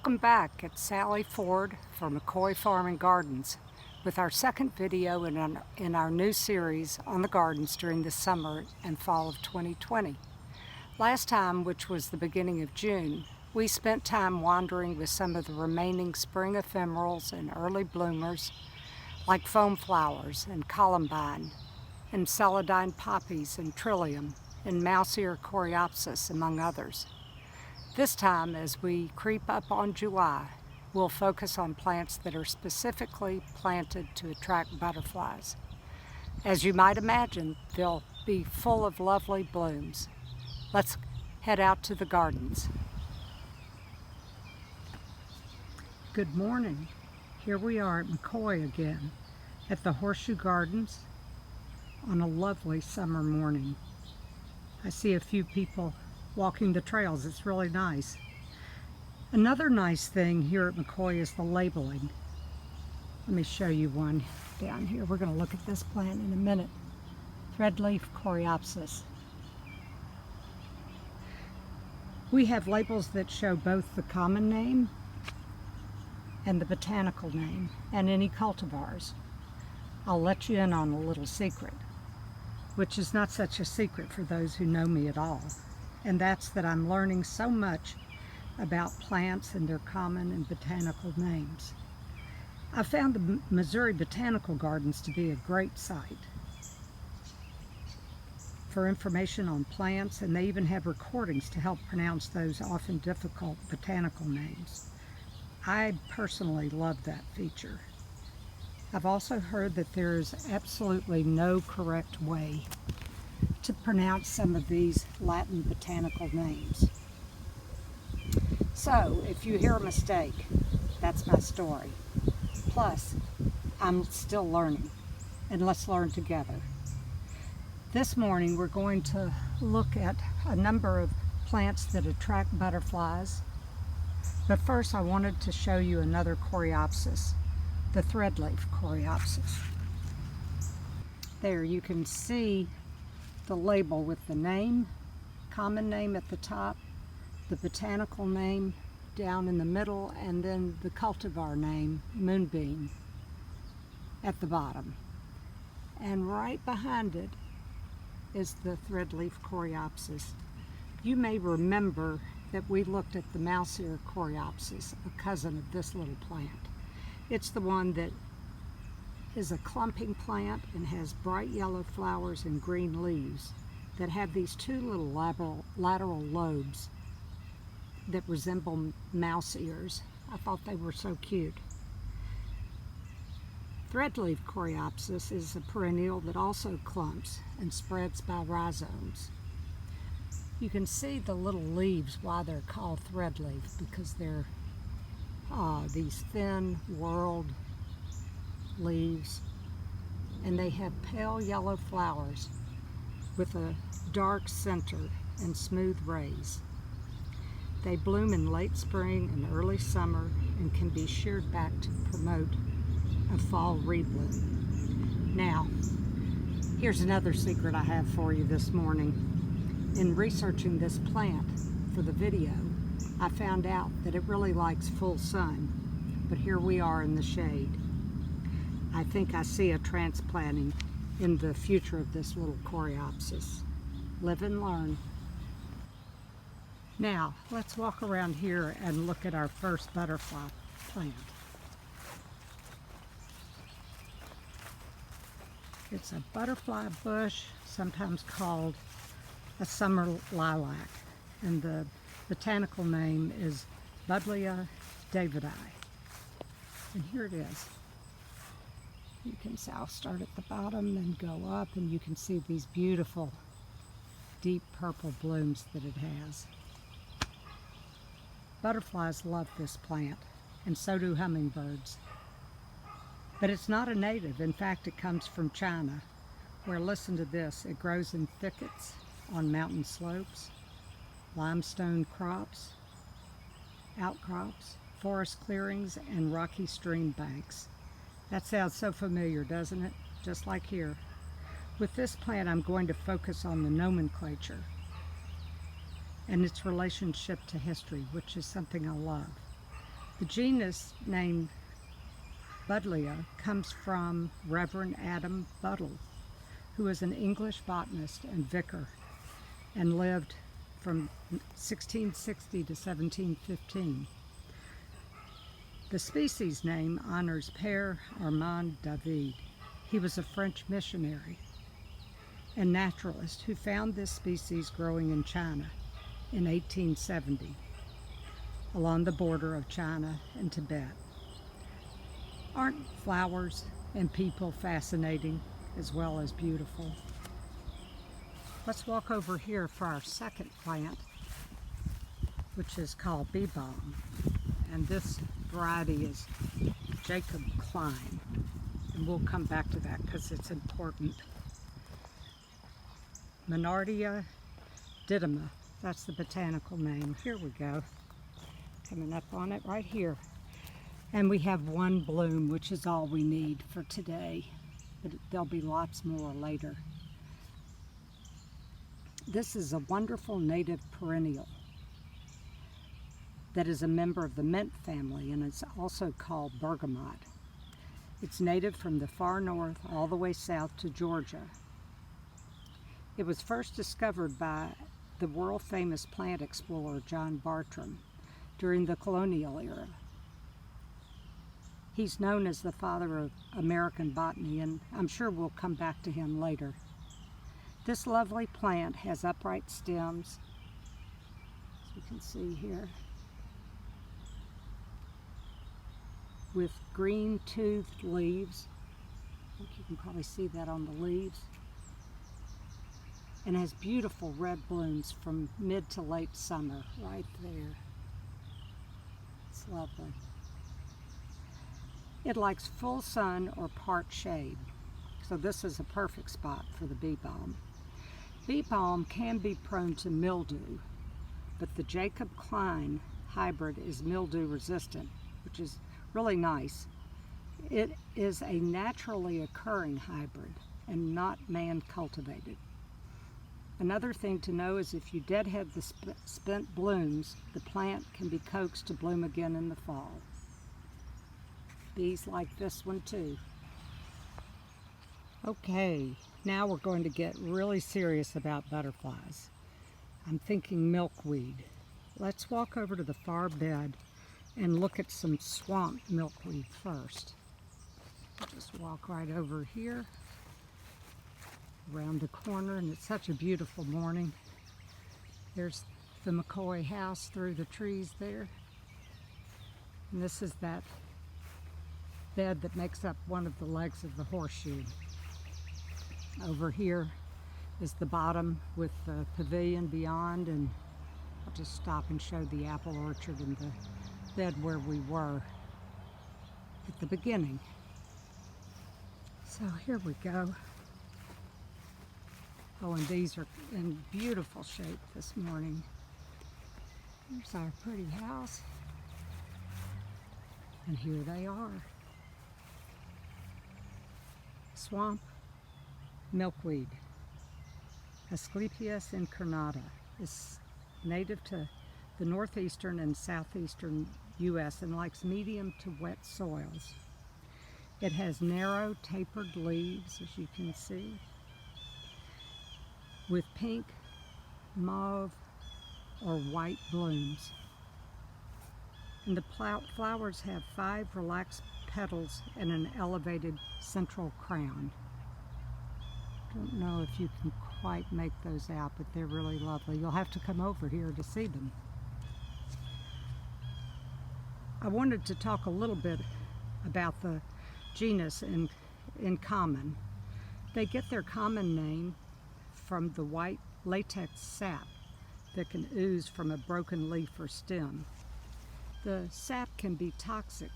Welcome back. It's Sally Ford for McCoy Farm Gardens with our second video in our new series on the gardens during the summer and fall of 2020. Last time, which was the beginning of June, we spent time wandering with some of the remaining spring ephemerals and early bloomers like foam flowers and columbine and celandine poppies and trillium and mouse ear coreopsis, among others. This time, as we creep up on July, we'll focus on plants that are specifically planted to attract butterflies. As you might imagine, they'll be full of lovely blooms. Let's head out to the gardens. Good morning. Here we are at McCoy again, at the Horseshoe Gardens on a lovely summer morning. I see a few people walking the trails. It's really nice. Another nice thing here at McCoy is the labeling. Let me show you one down here. We're going to look at this plant in a minute. Threadleaf coreopsis. We have labels that show both the common name and the botanical name and any cultivars. I'll let you in on a little secret, which is not such a secret for those who know me at all. And that's that I'm learning so much about plants and their common and botanical names. I found the Missouri Botanical Gardens to be a great site for information on plants, and they even have recordings to help pronounce those often difficult botanical names. I personally love that feature. I've also heard that there is absolutely no correct way to pronounce some of these Latin botanical names. So, if you hear a mistake, that's my story. Plus, I'm still learning, and let's learn together. This morning, we're going to look at a number of plants that attract butterflies. But first, I wanted to show you another coreopsis, the threadleaf coreopsis. There, you can see the label with the name, common name at the top, the botanical name down in the middle, and then the cultivar name, moonbeam, at the bottom. And right behind it is the threadleaf coreopsis. You may remember that we looked at the mouse ear coreopsis, a cousin of this little plant. It's the one that is a clumping plant and has bright yellow flowers and green leaves that have these two little lateral lobes that resemble mouse ears. I thought they were so cute. Threadleaf coreopsis is a perennial that also clumps and spreads by rhizomes. You can see the little leaves why they're called threadleaf, because they're these thin whorled leaves, and they have pale yellow flowers with a dark center and smooth rays. They bloom in late spring and early summer and can be sheared back to promote a fall rebloom. Now, here's another secret I have for you this morning. In researching this plant for the video, I found out that it really likes full sun, but here we are in the shade. I think I see a transplanting in the future of this little coreopsis. Live and learn. Now, let's walk around here and look at our first butterfly plant. It's a butterfly bush, sometimes called a summer lilac, and the botanical name is Buddleia davidi. And here it is. You can see I'll start at the bottom and go up, and you can see these beautiful deep purple blooms that it has. Butterflies love this plant, and so do hummingbirds. But it's not a native. In fact, it comes from China, where, listen to this, it grows in thickets on mountain slopes, limestone outcrops, forest clearings, and rocky stream banks. That sounds so familiar, doesn't it? Just like here. With this plant, I'm going to focus on the nomenclature and its relationship to history, which is something I love. The genus name Buddleia comes from Reverend Adam Buddle, who was an English botanist and vicar and lived from 1660 to 1715. The species name honors Père Armand David. He was a French missionary and naturalist who found this species growing in China in 1870 along the border of China and Tibet. Aren't flowers and people fascinating as well as beautiful? Let's walk over here for our second plant, which is called bee balm. And this variety is Jacob Klein. And we'll come back to that because it's important. Monardia didyma, that's the botanical name. Here we go. Coming up on it right here. And we have one bloom, which is all we need for today. But there'll be lots more later. This is a wonderful native perennial that is a member of the mint family, and it's also called bergamot. It's native from the far north all the way south to Georgia. It was first discovered by the world-famous plant explorer John Bartram during the colonial era. He's known as the father of American botany, and I'm sure we'll come back to him later. This lovely plant has upright stems, as you can see here, with green toothed leaves. I think you can probably see that on the leaves. And has beautiful red blooms from mid to late summer right there. It's lovely. It likes full sun or part shade, so this is a perfect spot for the bee balm. Bee balm can be prone to mildew, but the Jacob Klein hybrid is mildew resistant, which is really nice. It is a naturally occurring hybrid and not man-cultivated. Another thing to know is if you deadhead the spent blooms, the plant can be coaxed to bloom again in the fall. Bees like this one too. Okay, now we're going to get really serious about butterflies. I'm thinking milkweed. Let's walk over to the far bed and look at some swamp milkweed first. I'll just walk right over here, around the corner, and it's such a beautiful morning. There's the McCoy house through the trees there. And this is that bed that makes up one of the legs of the horseshoe. Over here is the bottom with the pavilion beyond, and I'll just stop and show the apple orchard and the bed where we were at the beginning. So here we go. Oh, and these are in beautiful shape this morning. Here's our pretty house. And here they are. Swamp milkweed, Asclepias incarnata, is native to the northeastern and southeastern U.S. and likes medium to wet soils. It has narrow tapered leaves, as you can see, with pink, mauve, or white blooms. And the flowers have 5 relaxed petals and an elevated central crown. Don't know if you can quite make those out, but they're really lovely. You'll have to come over here to see them. I wanted to talk a little bit about the genus in common. They get their common name from the white latex sap that can ooze from a broken leaf or stem. The sap can be toxic,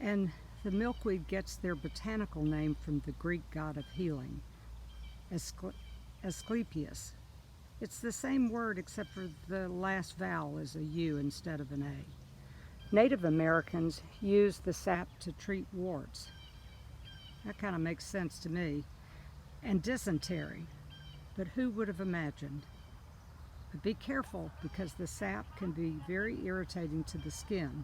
and the milkweed gets their botanical name from the Greek god of healing, Asclepius. It's the same word except for the last vowel is a U instead of an A. Native Americans use the sap to treat warts. That kind of makes sense to me. And dysentery, but who would have imagined? But be careful because the sap can be very irritating to the skin.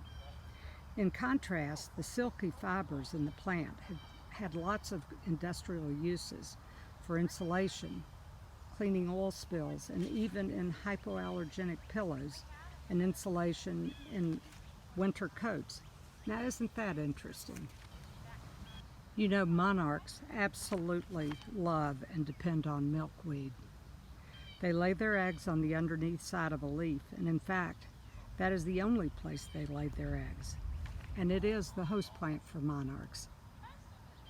In contrast, the silky fibers in the plant have had lots of industrial uses for insulation, cleaning oil spills, and even in hypoallergenic pillows and insulation in winter coats. Now, isn't that interesting? You know, monarchs absolutely love and depend on milkweed. They lay their eggs on the underneath side of a leaf, and in fact, that is the only place they lay their eggs. And it is the host plant for monarchs.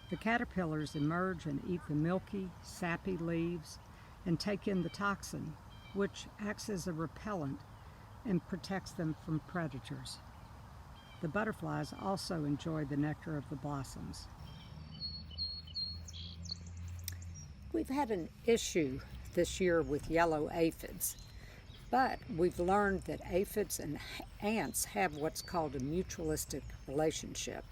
The caterpillars emerge and eat the milky, sappy leaves and take in the toxin, which acts as a repellent and protects them from predators. The butterflies also enjoy the nectar of the blossoms. We've had an issue this year with yellow aphids, but we've learned that aphids and ants have what's called a mutualistic relationship.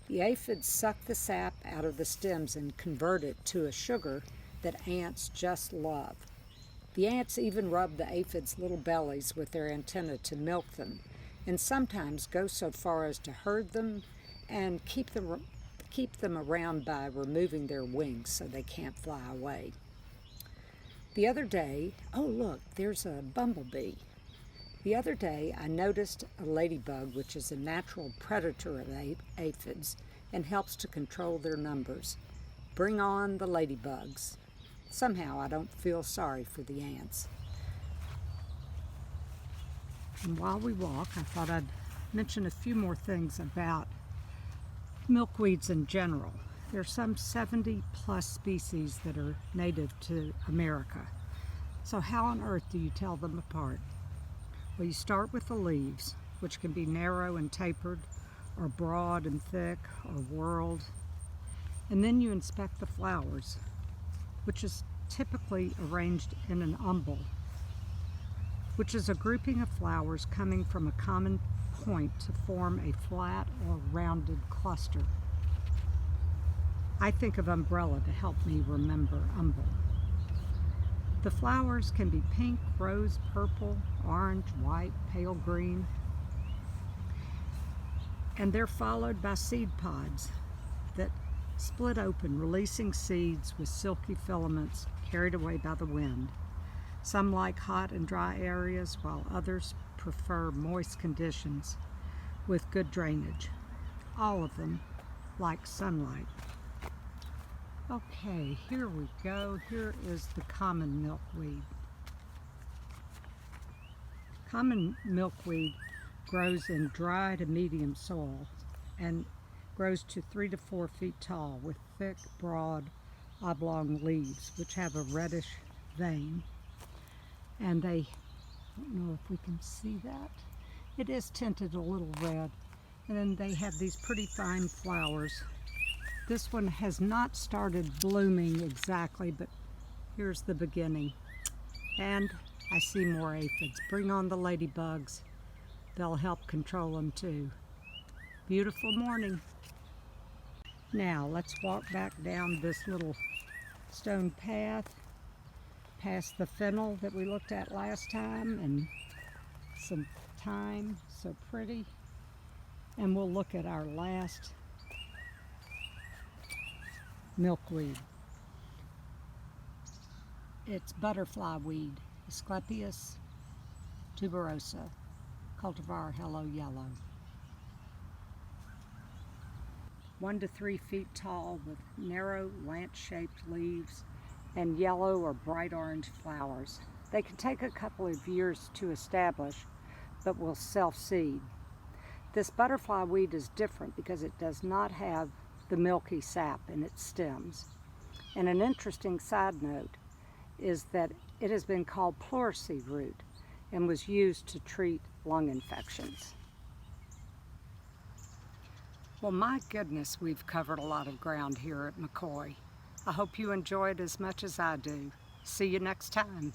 The aphids suck the sap out of the stems and convert it to a sugar that ants just love. The ants even rub the aphids' little bellies with their antennae to milk them, and sometimes go so far as to herd them and keep them around by removing their wings so they can't fly away. The other day, oh look, there's a bumblebee. The other day I noticed a ladybug, which is a natural predator of aphids and helps to control their numbers. Bring on the ladybugs. Somehow I don't feel sorry for the ants. And while we walk, I thought I'd mention a few more things about milkweeds in general. There's some 70 plus species that are native to America. So how on earth do you tell them apart? Well, you start with the leaves, which can be narrow and tapered, or broad and thick, or whorled. And then you inspect the flowers, which is typically arranged in an umbel, which is a grouping of flowers coming from a common point to form a flat or rounded cluster. I think of umbrella to help me remember umbel. The flowers can be pink, rose, purple, orange, white, pale green, and they're followed by seed pods that split open, releasing seeds with silky filaments carried away by the wind. Some like hot and dry areas, while others prefer moist conditions with good drainage. All of them like sunlight. Okay, here we go. Here is the common milkweed. Common milkweed grows in dry to medium soil and grows to 3 to 4 feet tall with thick, broad, oblong leaves which have a reddish vein. And I don't know if we can see that. It is tinted a little red. And then they have these pretty fine flowers. This one has not started blooming exactly, but here's the beginning. And I see more aphids. Bring on the ladybugs. They'll help control them too. Beautiful morning. Now let's walk back down this little stone path, past the fennel that we looked at last time, and some thyme, so pretty. And we'll look at our last milkweed. It's butterfly weed, Asclepias tuberosa, cultivar Hello Yellow. 1 to 3 feet tall with narrow lance-shaped leaves and yellow or bright orange flowers. They can take a couple of years to establish, but will self-seed. This butterfly weed is different because it does not have the milky sap in its stems. And an interesting side note is that it has been called pleurisy root and was used to treat lung infections. Well, my goodness, we've covered a lot of ground here at McCoy. I hope you enjoyed as much as I do. See you next time.